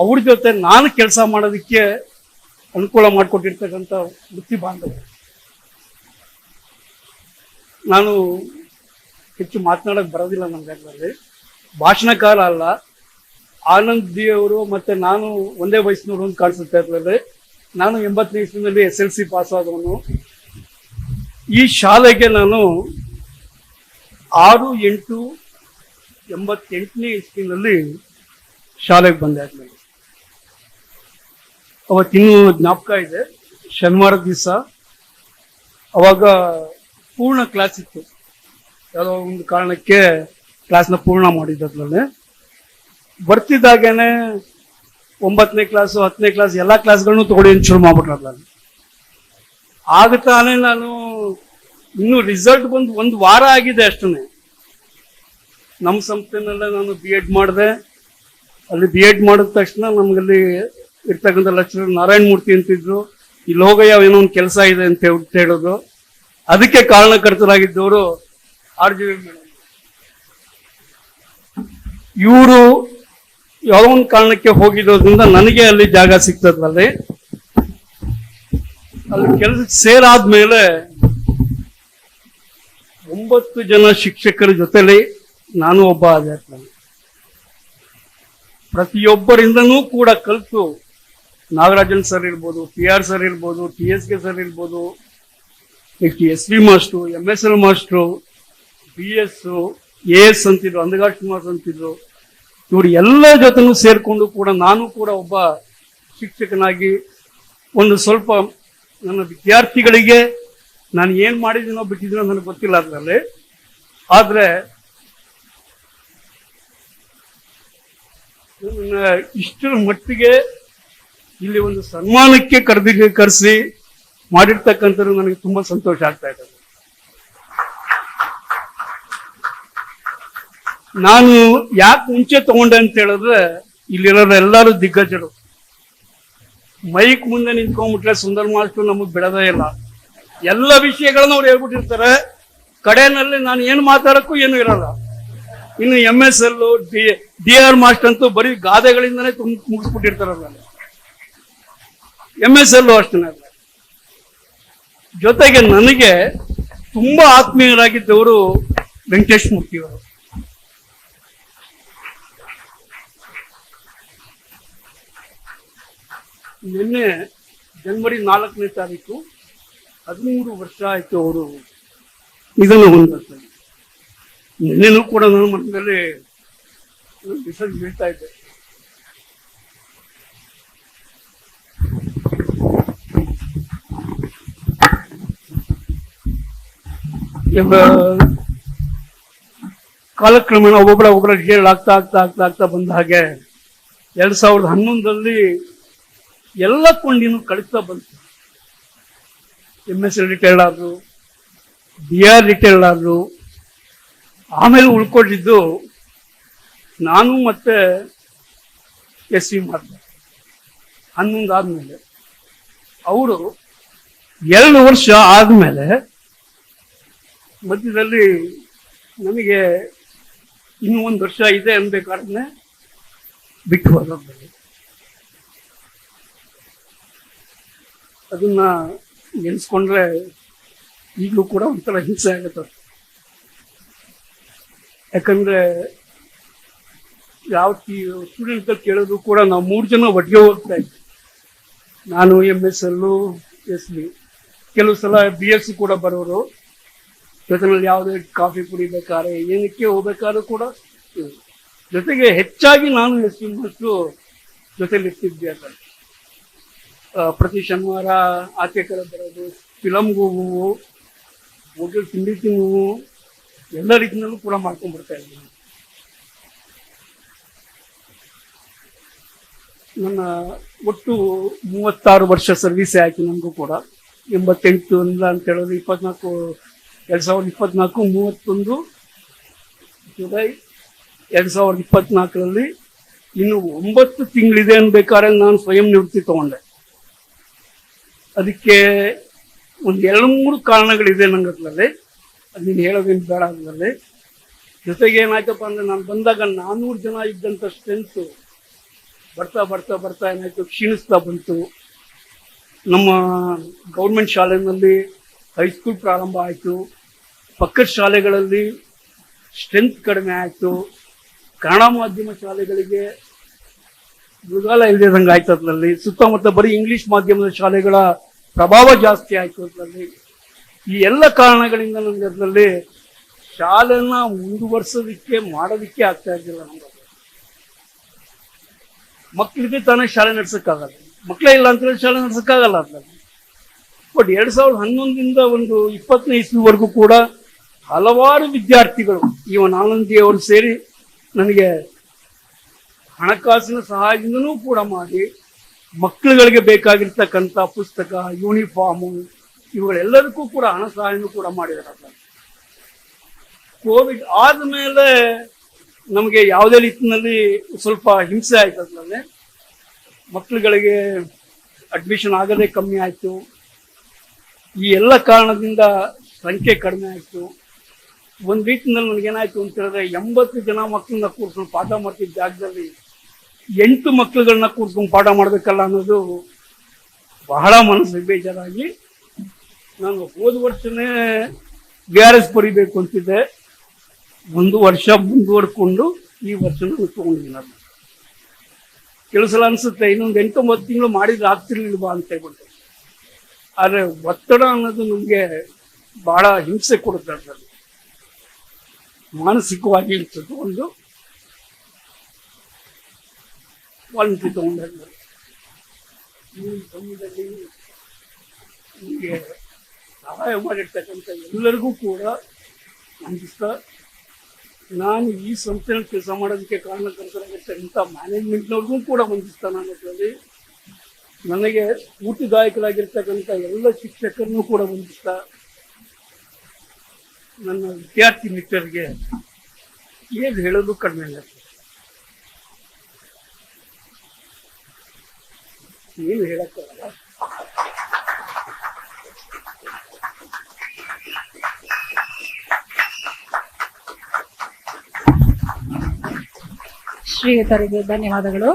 ಅವ್ರ ಜೊತೆ ನಾನು ಕೆಲಸ ಮಾಡೋದಕ್ಕೆ ಅನುಕೂಲ ಮಾಡಿಕೊಟ್ಟಿರ್ತಕ್ಕಂಥ ವೃತ್ತಿ ಬಾಂಧವ. ನಾನು ಹೆಚ್ಚು ಮಾತನಾಡಕ್ ಬರೋದಿಲ್ಲ ನಮ್ಗೆ, ಅದರಲ್ಲಿ ಭಾಷಣಕಾರ ಅಲ್ಲ. ಆನಂದ್ ದಿ ಅವರು ಮತ್ತೆ ನಾನು ಒಂದೇ ವಯಸ್ಸಿನವರು ಅಂತ ಕಾಣಿಸುತ್ತೆ. ಅದರಲ್ಲಿ ನಾನು 80ನೇ ಇಸ್ವಿನಲ್ಲಿ SLC ಪಾಸ್ ಆದವನು. ಈ ಶಾಲೆಗೆ ನಾನು 6/8/88ನೇ ಇಸ್ವಿನಲ್ಲಿ ಶಾಲೆಗೆ ಬಂದೆ. ಆದ್ಮೇಲೆ ಅವತ್ತಿನ್ನೂ ಜ್ಞಾಪಕ ಇದೆ, ಶನಿವಾರ ದಿವಸ. ಅವಾಗ ಪೂರ್ಣ ಕ್ಲಾಸ್ ಇತ್ತು, ಯಾವುದೋ ಒಂದು ಕಾರಣಕ್ಕೆ ಕ್ಲಾಸ್ನ ಪೂರ್ಣ ಮಾಡಿದ್ದಲ್ಲಿ ಬರ್ತಿದ್ದಾಗೇನೆ 9ನೇ ಕ್ಲಾಸು 10ನೇ ಕ್ಲಾಸ್ ಎಲ್ಲ ಕ್ಲಾಸ್ಗಳನ್ನು ತಗೊಳ್ಳಿ ಅಂತ ಶುರು ಮಾಡ್ಬಿಟ್ರಲ್ಲ. ಆಗ ತಾನೇ ನಾನು ಇನ್ನು ರಿಸಲ್ಟ್ ಬಂದು 1 ವಾರ ಆಗಿದೆ ಅಷ್ಟೇ. ನಮ್ಮ ಸಂಸ್ಥೆನಲ್ಲೇ ನಾನು B.Ed ಮಾಡಿದೆ. ಅಲ್ಲಿ B.Ed ಮಾಡಿದ ತಕ್ಷಣ ನಮಗಲ್ಲಿ ಇರ್ತಕ್ಕಂಥ ಲೆಕ್ಚರರ್ ನಾರಾಯಣ ಮೂರ್ತಿ ಅಂತಿದ್ರು. ಇಲ್ಲಿ ಹೋಗಯ್ಯ ಏನೋ ಒಂದು ಕೆಲಸ ಇದೆ ಅಂತ ಹೇಳೋದು. ಅದಕ್ಕೆ ಕಾರಣಕರ್ತರಾಗಿದ್ದವರು RGV ಮೇಡಮ್. ಇವರು ಯಾವುದೋ ಒಂದು ಕಾರಣಕ್ಕೆ ಹೋಗಿರೋದ್ರಿಂದ ನನಗೆ ಅಲ್ಲಿ ಜಾಗ ಸಿಗ್ತದಲ್ಲಿ. ಅಲ್ಲಿ ಕೆಲಸಕ್ಕೆ ಸೇರಾದ್ಮೇಲೆ 9 ಜನ ಶಿಕ್ಷಕರ ಜೊತೆಲಿ ನಾನು ಒಬ್ಬ ಆದೆ. ಪ್ರತಿಯೊಬ್ಬರಿಂದನೂ ಕೂಡ ಕಲಿತು, ನಾಗರಾಜನ್ ಸರ್ ಇರ್ಬೋದು, PR ಸರ್ ಇರ್ಬೋದು, TSK ಸರ್ ಇರ್ಬೋದು, SV master, MSL master, BS, AS ಅಂತಿದ್ರು, ಅಂಧಗಾಟ್ ಮಾಸ್ ಅಂತಿದ್ರು. ಇವರು ಎಲ್ಲ ಜೊತೆನೂ ಸೇರ್ಕೊಂಡು ಕೂಡ ನಾನು ಕೂಡ ಒಬ್ಬ ಶಿಕ್ಷಕನಾಗಿ ಒಂದು ಸ್ವಲ್ಪ ನನ್ನ ವಿದ್ಯಾರ್ಥಿಗಳಿಗೆ ನಾನು ಏನ್ ಮಾಡಿದ್ದೀನೋ ಬಿಟ್ಟಿದ್ದೀನೋ ನನಗೆ ಗೊತ್ತಿಲ್ಲ ಅದರಲ್ಲಿ. ಆದ್ರೆ ಇಷ್ಟರ ಮಟ್ಟಿಗೆ ಇಲ್ಲಿ ಒಂದು ಸನ್ಮಾನಕ್ಕೆ ಕರೆಸಿ ಮಾಡಿರ್ತಕ್ಕಂಥದ್ದು ನನಗೆ ತುಂಬಾ ಸಂತೋಷ ಆಗ್ತಾ ಇದೆ. ನಾನು ಯಾಕೆ ಮುಂಚೆ ತಗೊಂಡೆ ಅಂತ ಹೇಳಿದ್ರೆ, ಇಲ್ಲಿರೋರು ಎಲ್ಲರೂ ದಿಗ್ಗಜರು. ಮೈಕ್ ಮುಂದೆ ನಿಂತ್ಕೊಂಡ್ಬಿಟ್ರೆ ಸುಂದರ್ ಮಾಸ್ಟರ್ ನಮಗ್ ಬಿಡೋದೇ ಇಲ್ಲ. ಎಲ್ಲ ವಿಷಯಗಳನ್ನ ಅವ್ರು ಹೇಳ್ಬಿಟ್ಟಿರ್ತಾರೆ. ಕಡೆಯಲ್ಲಿ ನಾನು ಏನು ಮಾತಾಡಕ್ಕೂ ಏನು ಇರಲ್ಲ. ಇನ್ನು MSL, DR ಮಾಸ್ಟರ್ ಅಂತೂ ಬರೀ ಗಾದೆಗಳಿಂದನೇ ಮುಗಿಸ್ಬಿಟ್ಟಿರ್ತಾರಲ್ಲ. MSL ಅಷ್ಟೇ. ಜೊತೆಗೆ ನನಗೆ ತುಂಬಾ ಆತ್ಮೀಯರಾಗಿದ್ದವರು ವೆಂಕಟೇಶ್ ಮೂರ್ತಿ ಅವರು. ನಿನ್ನೆ ಜನವರಿ 4ನೇ ತಾರೀಕು 13 ವರ್ಷ ಆಯ್ತು ಅವರು ನಿಧನ ಹೊಂದಿರ್ತಾರೆ. ನಿನ್ನೆನೂ ಕೂಡ ನನ್ನ ಮನದಲ್ಲಿ ಬಿಸಿಲು ಬೀಳ್ತಾ ಇದ್ದೆ. ಕಾಲಕ್ರಮೇಣ ಒಬ್ಬೊಬ್ಬರ ರಿಟೈರ್ಡ್ ಆಗ್ತಾ ಬಂದ ಹಾಗೆ 2011ರಲ್ಲಿ ಎಲ್ಲ ಕೊಂಡಿನೂ ಕಳಿಸ್ತಾ ಬಂತು. MSL ರಿಟೈರ್ಡ್ ಆದ್ರು, DR ರಿಟೈರ್ಡ್ ಆದ್ರು. ಆಮೇಲೆ ಉಳ್ಕೊಂಡಿದ್ದು ನಾನು ಮತ್ತೆ SV ಮಾಡಿದೆ. 11 ಆದ್ಮೇಲೆ ಅವರು 2 ವರ್ಷ ಆದ್ಮೇಲೆ ಮಧ್ಯದಲ್ಲಿ ನನಗೆ ಇನ್ನೂ 1 ವರ್ಷ ಇದೆ ಅನ್ಬೇಕಾದ್ರೆ ಬಿಟ್ಟು ಹೋದ. ಅದನ್ನ ನೆನೆಸ್ಕೊಂಡ್ರೆ ಈಗಲೂ ಕೂಡ ಒಂಥರ ಹಿಂಸೆ ಆಗುತ್ತೆ. ಯಾಕಂದ್ರೆ ಯಾವ ಸ್ಟೂಡೆಂಟ್ ಕೇಳೋದು ಕೂಡ ನಾವು 3 ಜನ ಒಟ್ಟಿಗೆ ಹೋಗ್ತಾ ಇದ್ವಿ. ನಾನು MSL, SV, ಕೆಲವು ಸಲ BS ಕೂಡ ಬರೋರು. ಜೊತೆನಲ್ಲಿ ಯಾವುದೇ ಕಾಫಿ ಕುಡಿಬೇಕಾದ್ರೆ ಏನಕ್ಕೆ ಹೋಗ್ಬೇಕಾದ್ರೂ ಕೂಡ ಜೊತೆಗೆ ಹೆಚ್ಚಾಗಿ ನಾನು SV ಮಾಸ್ಟ್ರು ಜೊತೆಲಿ ಇರ್ತಿದ್ದೆ. ಅಂತ ಪ್ರತಿ ಶನಿವಾರ ಆಚೆ ಕಡೆ ಬರೋದು, ಫಿಲಮ್ಗೆ ಹೋಗುವು, ಹೋಟೆಲ್ ತಿಂಡಿ ತಿನ್ನುವು, ಎಲ್ಲ ರೀತಿಯಲ್ಲೂ ಕೂಡ ಮಾಡ್ಕೊಂಡ್ಬರ್ತಾ ಇದ್ದೀನಿ. ನನ್ನ ಒಟ್ಟು 36 ವರ್ಷ ಸರ್ವಿಸ್ ಆಯ್ತು ನನಗೂ ಕೂಡ. 88 ಅಂತ ಹೇಳಿದ್ರೆ 2024 31 ಜುಲೈ 2024ರಲ್ಲಿ ಇನ್ನು 9 ತಿಂಗಳಿದೆ ಅನ್ಬೇಕಾದ್ರೆ ನಾನು ಸ್ವಯಂ ನಿವೃತ್ತಿ ತಗೊಂಡೆ. ಅದಕ್ಕೆ ಒಂದು 2-3 ಕಾರಣಗಳಿದೆ ನಂಗದ್ರಲ್ಲಿ. ಅದನ್ನ ಹೇಳೋದೇನು ಬೇಡ. ಅದರಲ್ಲಿ ಜೊತೆಗೆ ಏನಾಯ್ತಪ್ಪ ಅಂದ್ರೆ, ನಾನು ಬಂದಾಗ 400 ಜನ ಇದ್ದಂಥ ಸ್ಟ್ರೆಂತ್ ಬರ್ತಾ ಬರ್ತಾ ಬರ್ತಾ ಏನಾಯ್ತು, ಕ್ಷೀಣಿಸ್ತಾ ಬಂತು. ನಮ್ಮ ಗೌರ್ಮೆಂಟ್ ಶಾಲೆಯಲ್ಲಿ ಹೈಸ್ಕೂಲ್ ಪ್ರಾರಂಭ ಆಯಿತು. ಪಕ್ಕದ ಶಾಲೆಗಳಲ್ಲಿ ಸ್ಟ್ರೆಂತ್ ಕಡಿಮೆ ಆಯಿತು. ಕನ್ನಡ ಮಾಧ್ಯಮ ಶಾಲೆಗಳಿಗೆ ಮೃಗಾಲ ಇಲ್ಲದಂಗೆ ಆಯ್ತು. ಅದರಲ್ಲಿ ಸುತ್ತಮುತ್ತ ಬರೀ ಇಂಗ್ಲಿಷ್ ಮಾಧ್ಯಮದ ಶಾಲೆಗಳ ಪ್ರಭಾವ ಜಾಸ್ತಿ ಆಯ್ತು. ಅದರಲ್ಲಿ ಈ ಎಲ್ಲ ಕಾರಣಗಳಿಂದ ನಮ್ಗೆ ಅದರಲ್ಲಿ ಶಾಲೆನ ಮುಂದುವರ್ಸೋದಕ್ಕೆ ಮಾಡೋದಕ್ಕೆ ಆಗ್ತಾ ಇರಲಿಲ್ಲ. ನಮ್ಗೆ ಮಕ್ಕಳಿಗೆ ತಾನೇ ಶಾಲೆ ನಡೆಸೋಕ್ಕಾಗಲ್ಲ, ಮಕ್ಕಳೇ ಇಲ್ಲ ಅಂತೇಳಿ ಶಾಲೆ ನಡೆಸೋಕ್ಕಾಗಲ್ಲ ಅದರಲ್ಲಿ. ಬಟ್ 2011 ಒಂದು 20ನೇ ಇಸ್ವಿವರೆಗೂ ಕೂಡ ಹಲವಾರು ವಿದ್ಯಾರ್ಥಿಗಳು, ಇವನ್ ಆನಂದಿಯವರು ಸೇರಿ ನನಗೆ ಹಣಕಾಸಿನ ಸಹಾಯದಿಂದನೂ ಕೂಡ ಮಾಡಿ ಮಕ್ಕಳುಗಳಿಗೆ ಬೇಕಾಗಿರ್ತಕ್ಕಂಥ ಪುಸ್ತಕ, ಯೂನಿಫಾರ್ಮು ಇವುಗಳೆಲ್ಲದಕ್ಕೂ ಕೂಡ ಹಣ ಸಹಾಯನೂ ಕೂಡ ಮಾಡಿದ್ದಾರೆ. ಕೋವಿಡ್ ಆದಮೇಲೆ ನಮಗೆ ಯಾವುದೇ ರೀತಿಯಲ್ಲಿ ಸ್ವಲ್ಪ ಹಿಂಸೆ ಆಯ್ತು. ಅದರಲ್ಲಿ ಮಕ್ಕಳುಗಳಿಗೆ ಅಡ್ಮಿಷನ್ ಆಗೋದೇ ಕಮ್ಮಿ ಆಯಿತು. ಈ ಎಲ್ಲ ಕಾರಣದಿಂದ ಸಂಖ್ಯೆ ಕಡಿಮೆ ಆಯಿತು. ಒಂದು ರೀತಿಯಲ್ಲಿ ನನಗೇನಾಯ್ತು ಅಂತ ಹೇಳಿದ್ರೆ, 80 ಜನ ಮಕ್ಕಳನ್ನ ಕೂರ್ಸ್ಕೊಂಡು ಪಾಠ ಮಾಡ್ತಿದ್ದ ಜಾಗದಲ್ಲಿ 8 ಮಕ್ಕಳುಗಳನ್ನ ಕೂರ್ಸ್ಕೊಂಡು ಪಾಠ ಮಾಡಬೇಕಲ್ಲ ಅನ್ನೋದು ಬಹಳ ಮನಸ್ಸಿಗೆ ಬೇಜಾರಾಗಿ ನಾನು ಹೋದ ವರ್ಷನೇ VRS ಬರೀಬೇಕು ಅಂತಿದ್ದೆ. 1 ವರ್ಷ ಮುಂದುವರ್ಕೊಂಡು ಈ ವರ್ಷ ನಾನು ತಗೊಂಡಿದ್ದೀನಿ. ನಾನು ಕೆಲವು ಸಲ ಅನಿಸುತ್ತೆ ಇನ್ನೊಂದು 8-9 ತಿಂಗಳು ಮಾಡಿದ್ರೆ ಆಗ್ತಿರ್ಲಿಲ್ವಾ ಅಂತ ಹೇಳ್ಬಿಟ್ಟು. ಆದರೆ ಒತ್ತಡ ಅನ್ನೋದು ನಮಗೆ ಬಹಳ ಹಿಂಸೆ ಕೊಡುತ್ತೆ. ಅದರಲ್ಲಿ ಮಾನಸಿಕವಾಗಿ ಇರ್ತದೆ. ಒಂದು ವಾಲ್ಮೀಕಿ ತಗೊಂಡಾಗ ಈ ಸಮಯದಲ್ಲಿ ನಿಮಗೆ ಸಹಾಯ ಮಾಡಿರ್ತಕ್ಕಂಥ ಎಲ್ಲರಿಗೂ ಕೂಡ ವಂದಿಸ್ತಾ, ನಾನು ಈ ಸಂಸ್ಥೆಯಲ್ಲಿ ಕೆಲಸ ಮಾಡೋದಕ್ಕೆ ಕಾರಣಕರ್ತರಾಗಿರ್ತಕ್ಕಂಥ ಮ್ಯಾನೇಜ್ಮೆಂಟ್ನವ್ರಿಗೂ ಕೂಡ ವಂದಿಸ್ತಾ, ನಾನು ಅದರಲ್ಲಿ ನನಗೆ ಸ್ಫೂರ್ತಿದಾಯಕರಾಗಿರ್ತಕ್ಕಂಥ ಎಲ್ಲ ಶಿಕ್ಷಕರನ್ನು ಕೂಡ ವಂದಿಸ್ತಾ, ನನ್ನ ವಿದ್ಯಾರ್ಥಿ ಮಿತ್ರರಿಗೆ ಏನು ಹೇಳೋದು ಕಡಿಮೆ ಇಲ್ಲ. ಏನು ಹೇಳಕ್ಕಾಗಲ್ಲ. ಶ್ರೀಯುತರಿಗೆ ಧನ್ಯವಾದಗಳು.